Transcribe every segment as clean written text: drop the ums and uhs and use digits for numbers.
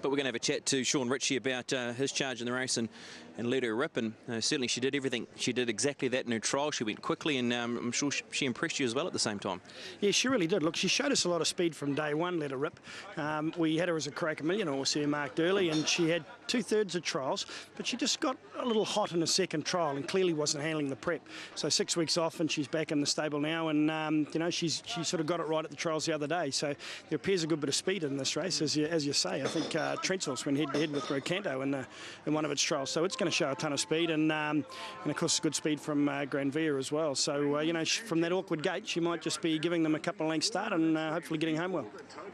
But we're going to have a chat to Shaune Ritchie about his charge in the race and let her rip. And certainly she did everything. She did exactly that in her trial. She went quickly, and I'm sure she impressed you as well at the same time. Yeah, she really did. Look, she showed us a lot of speed from day one, let her rip. We had her as a Crack Million horse here marked early, and she had 2/3 of trials, but she just got a little hot in the second trial and clearly wasn't handling the prep. So 6 weeks off, and she's back in the stable now, and you know, she sort of got it right at the trials the other day. So there appears a good bit of speed in this race, as you say. I think Trent's went head-to-head with Rocanto in one of its trials, so it's going to show a ton of speed, and of course good speed from Granvia as well. So you know, from that awkward gate, she might just be giving them a couple of lengths start and hopefully getting home well.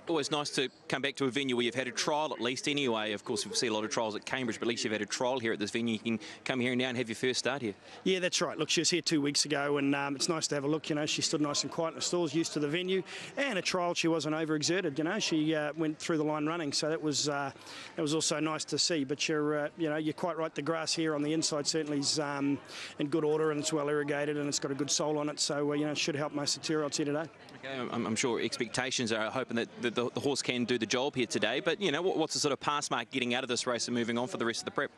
Always nice to come back to a venue where you've had a trial at least anyway. Of course, we see a lot of trials at Cambridge, but at least you've had a trial here at this venue. You can come here now and have your first start here. Yeah, that's right. Look, she was here 2 weeks ago, and it's nice to have a look. You know, she stood nice and quiet in the stalls, used to the venue, and a trial she wasn't overexerted. You know, she went through the line running, so that was also nice to see. But you know, you're quite right. The grass here on the inside certainly is in good order, and it's well irrigated, and it's got a good sole on it. So you know, it should help most of the 2-year-olds here today. Okay, I'm sure expectations are hoping that the horse can do the job here today. But you know, what's the sort of pass mark getting out of this race and moving on for the rest of the prep?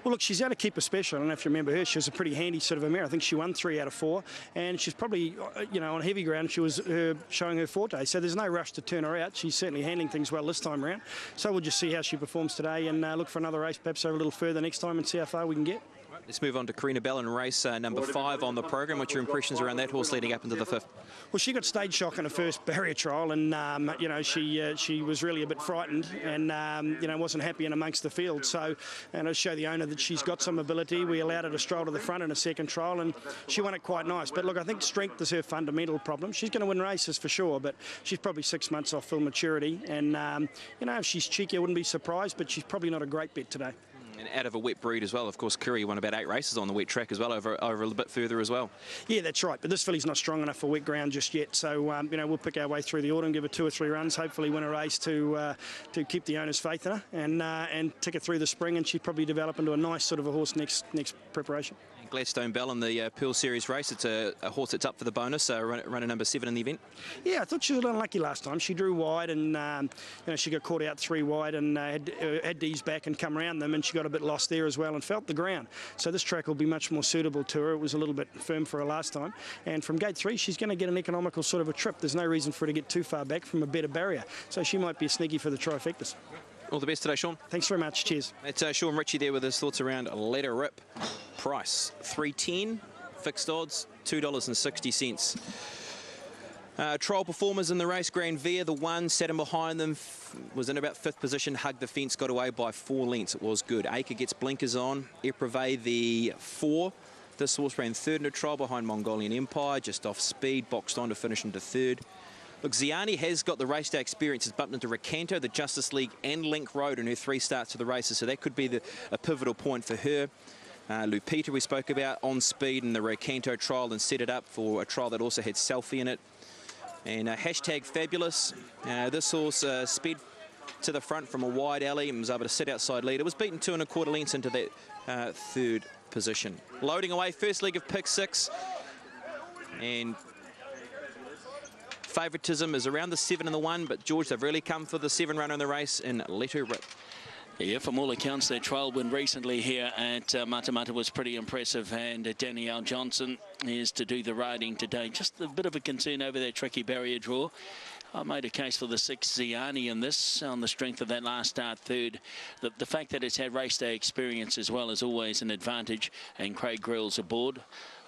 Well, look, she's out of Keeper Special. I don't know if you remember her. She was a pretty handy sort of a mare. I think she won 3 out of 4, and she's probably, you know, on heavy ground, she was showing her forte. So there's no rush to turn her out. She's certainly handling things well this time around. So we'll just see how she performs today and look for another race, perhaps over a little further next time, and see how far we can get. Let's move on to Karina Bell in race number 5 on the program. What's your impressions around that horse leading up into the 5th? Well, she got stage shock in her first barrier trial, and you know, she was really a bit frightened, and you know, wasn't happy in amongst the field. So, and I show the owner that she's got some ability. We allowed her to stroll to the front in a second trial, and she won it quite nice. But look, I think strength is her fundamental problem. She's going to win races for sure, but she's probably 6 months off full maturity, and you know, if she's cheeky, I wouldn't be surprised. But she's probably not a great bet today. And out of a wet breed as well. Of course, Curry won about 8 races on the wet track as well, over a little bit further as well. Yeah, that's right. But this filly's not strong enough for wet ground just yet. So, you know, we'll pick our way through the autumn, give her 2 or 3 runs, hopefully win a race to keep the owner's faith in her, and take her through the spring, and she'd probably develop into a nice sort of a horse next preparation. Gladstone Bell in the Pearl Series race. It's a horse that's up for the bonus, runner number 7 in the event. Yeah, I thought she was a little unlucky last time. She drew wide, and you know, she got caught out 3 wide, and had to ease back and come around them, and she got a bit lost there as well and felt the ground. So this track will be much more suitable to her. It was a little bit firm for her last time, and from gate 3 she's going to get an economical sort of a trip. There's no reason for her to get too far back from a better barrier, so she might be a sneaky for the trifectas. All the best today, Shaune. Thanks very much. Cheers. That's Shaune Ritchie there with his thoughts around Let Her Rip. Price $3.10, fixed odds $2.60. Trial performers in the race. Granvia, the 1, sat in behind them, was in about 5th position, hugged the fence, got away by 4 lengths. It was good. Acre gets blinkers on. Epreve, the 4. This horse ran 3rd in a trial behind Mongolian Empire, just off speed, boxed on to finish into 3rd. Look, Ziani has got the race day experience. Has bumped into Rocanto, the Justice League, and Link Road in her 3 starts to the races, so that could be a pivotal point for her. Lupita we spoke about on speed in the Rocanto trial and set it up for a trial that also had Selfie in it. And hashtag Fabulous. This horse sped to the front from a wide alley and was able to sit outside lead. It was beaten 2 1/4 lengths into that 3rd position. Loading away, first leg of pick 6. And favouritism is around the 7 and the 1, but George, they've really come for the 7 runner in the race and Let Her Rip. Yeah, from all accounts, their trial win recently here at Matamata was pretty impressive, and Danielle Johnson is to do the riding today. Just a bit of a concern over that tricky barrier draw. I made a case for the 6 Ziani in this on the strength of that last start 3rd. The fact that it's had race day experience as well is always an advantage, and Craig Grill's aboard.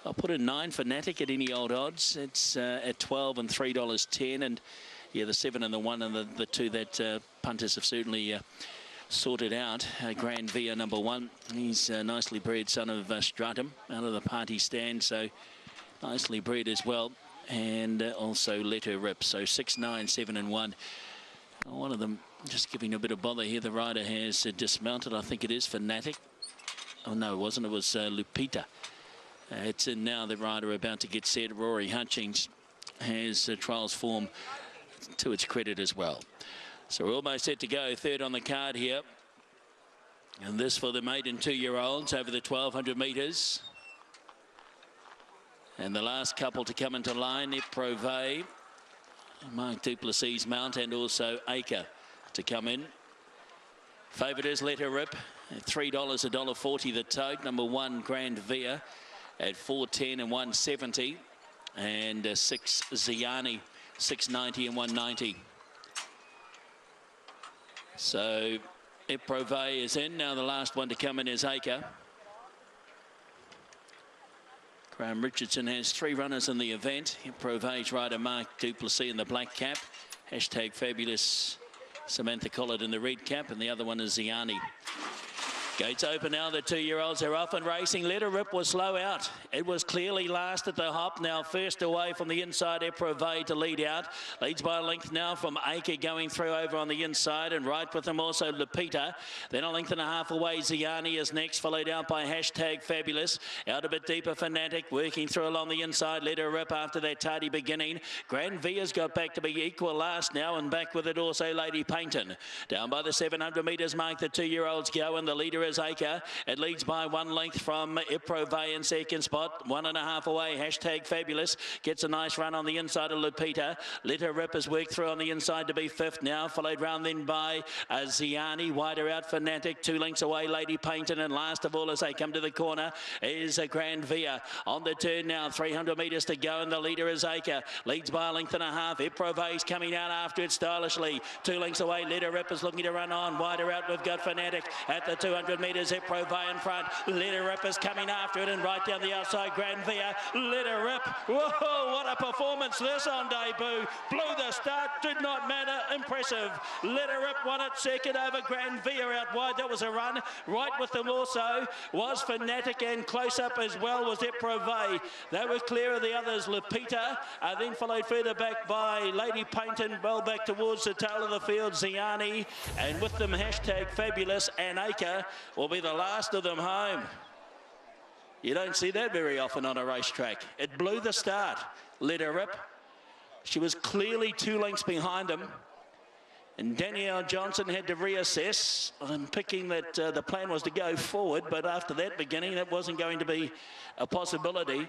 I'll put a 9 for Fanatic at any old odds. It's at $12 and $3.10, and yeah, the 7 and the 1 and the 2 that punters have certainly sorted out. Granvia number 1, he's a nicely bred son of Stratum out of the party stand, so nicely bred as well, and also Let Her Rip. So 6, 9, 7 and 1. One of them just giving a bit of bother here. The rider has dismounted. I think it is Fanatic. Oh no, it wasn't. It was Lupita. It's in now. The rider about to get set. Rory Hutchings has trials form to its credit as well. So we're almost set to go. 3rd on the card here. And this for the maiden 2-year-olds over the 1,200 metres. And the last couple to come into line, Eprove, Mark Duplessis mount, and also Acre to come in. Favourite is Let Her Rip at $3, $1.40 the tote. Number 1, Grand Via at $4.10 and $1.70. And 6, Ziani, $6.90 and $1.90. So Eprove is in. Now the last one to come in is Acre. Graham Richardson has 3 runners in the event. Eprove's rider Mark Duplessis in the black cap. Hashtag Fabulous Samantha Collard in the red cap. And the other one is Ziani. Gates open now. The 2-year-olds are off and racing. Let Her Rip was slow out. It was clearly last at the hop. Now first away from the inside, Eprove to lead out. Leads by a length now from Acre going through over on the inside, and right with them also Lupita. Then a length and a half away, Ziani is next, followed out by Hashtag Fabulous. Out a bit deeper, Fanatic working through along the inside. Let Her Rip after that tardy beginning. Grand Via's got back to be equal last now, and back with it also Lady Paynton. Down by the 700 metres mark, the 2-year-olds go, and the leader is Acre. It leads by 1 length from Eprove in second spot. 1.5 away, Hashtag Fabulous. Gets a nice run on the inside of Lupita. Let Her Rip has worked through on the inside to be 5th now. Followed round then by Ziani. Wider out, Fanatic. 2 lengths away, Lady Paynton. And last of all, as they come to the corner, is a Grand Via. On the turn now, 300 metres to go, and the leader is Acre. Leads by a length and a half. Eprove's coming out after it stylishly. 2 lengths away, Let Her Rip is looking to run on. Wider out, we've got Fanatic at the 200 metres. Eprove in front. Let Her Rip is coming after it, and right down the outside, Grand Via. Let Her Rip. Whoa, what a performance this on debut. Blew the start, did not matter. Impressive. Let Her Rip won it second over Grand Via out wide. That was a run. Right with them also was Fanatic, and close up as well was Eprove. They were clear of the others. Lupita then followed further back by Lady Paynton, well back towards the tail of the field, Ziani, and with them Hashtag Fabulous, and Acre will be the last of them home. You don't see that very often on a racetrack. It blew the start. Let Her Rip. She was clearly 2 lengths behind him. And Danielle Johnson had to reassess. I'm picking that the plan was to go forward, but after that beginning, it wasn't going to be a possibility.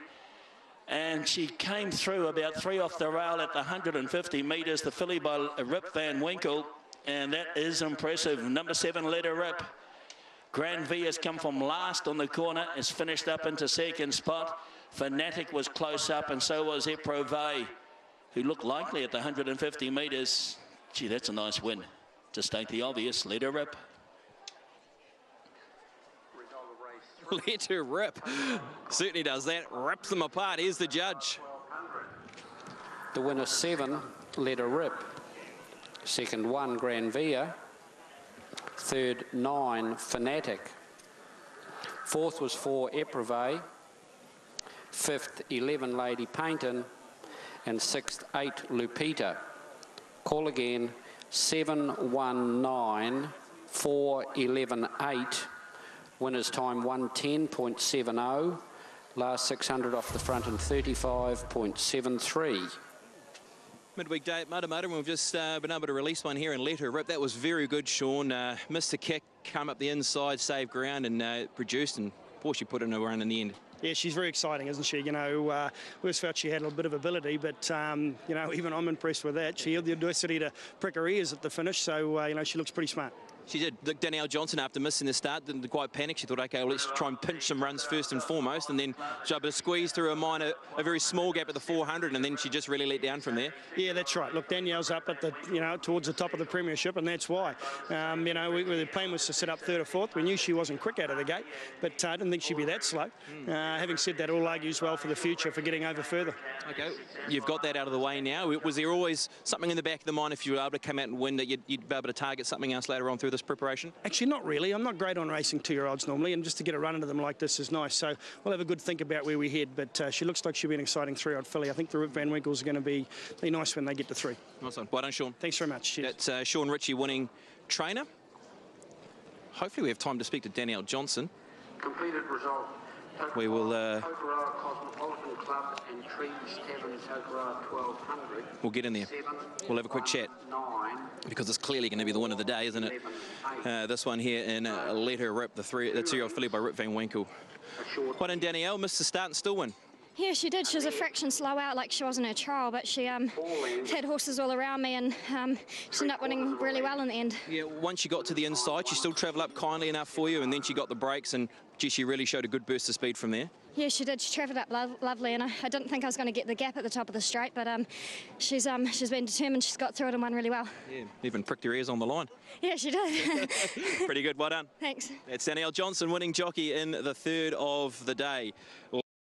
And she came through about 3 off the rail at the 150 metres, the filly by Rip Van Winkle. And that is impressive. Number 7, Let Her Rip. Grand V has come from last on the corner, has finished up into second spot. Fanatic was close up, and so was Eprove, who looked likely at the 150 metres. Gee, that's a nice win. To state the obvious, Let Her Rip. Let Her Rip. Certainly does that. Rips them apart. Here's the judge. The winner 7, Let Her Rip. Second 1, Grand Via. Third 9, Fanatic. Fourth was 4, Eprove. Fifth 11, Lady Paynton. And sixth 8, Lupita. Call again 719 411 8. Winners time 110.70. Last 600 off the front and 35.73. Midweek day at Matamata, and we've just been able to release one here and Let Her Rip. That was very good, Shaune. Missed the kick, come up the inside, saved ground, and produced, and boy, she put in a run in the end. Yeah, she's very exciting, isn't she? You know, we always felt she had a bit of ability, but, you know, even I'm impressed with that. She had the audacity to prick her ears at the finish, so, you know, she looks pretty smart. She did. Danielle Johnson, after missing the start, didn't quite panic. She thought, OK, well, let's try and pinch some runs first and foremost, and then she was able to squeeze through a very small gap at the 400, and then she just really let down from there. Yeah, that's right. Look, Danielle's up at the, you know, towards the top of the premiership, and that's why. You know, the plan was to set up 3rd or 4th. We knew she wasn't quick out of the gate, but I didn't think she'd be that slow. Having said that, all argues well for the future for getting over further. OK, you've got that out of the way now. Was there always something in the back of the mind if you were able to come out and win that you'd be able to target something else later on through this preparation? Actually, not really. I'm not great on racing 2-year-olds normally, and just to get a run into them like this is nice. So we'll have a good think about where we head, but she looks like she'll be an exciting 3-year-old filly. I think the Rip Van Winkles are going to be nice when they get to 3. Nice one. Well done, Shaune. Thanks very much. Cheers. That's Shaune Ritchie, winning trainer. Hopefully we have time to speak to Danielle Johnson. Completed result. We will Cosmopolitan Club and Trees Tavern, Tokoroa 1200. We'll get in there. We'll have a quick chat, because it's clearly going to be the win of the day, isn't it? This one here in Let Her Rip, the 2-year-old filly by Rip Van Winkle. Well done, Danielle. Missed the start and still win. Yeah, she did. She was a fraction slow out like she was in her trial, but she had horses all around me, and she ended up winning really well in the end. Yeah, once she got to the inside, she still travelled up kindly enough for you, and then she got the brakes, and gee, she really showed a good burst of speed from there. Yeah, she did. She travelled up lovely, and I didn't think I was going to get the gap at the top of the straight, but she's been determined. She's got through it and won really well. Yeah, even pricked her ears on the line. Yeah, she did. Pretty good, well done. Thanks. That's Danielle Johnson, winning jockey in the third of the day. Well,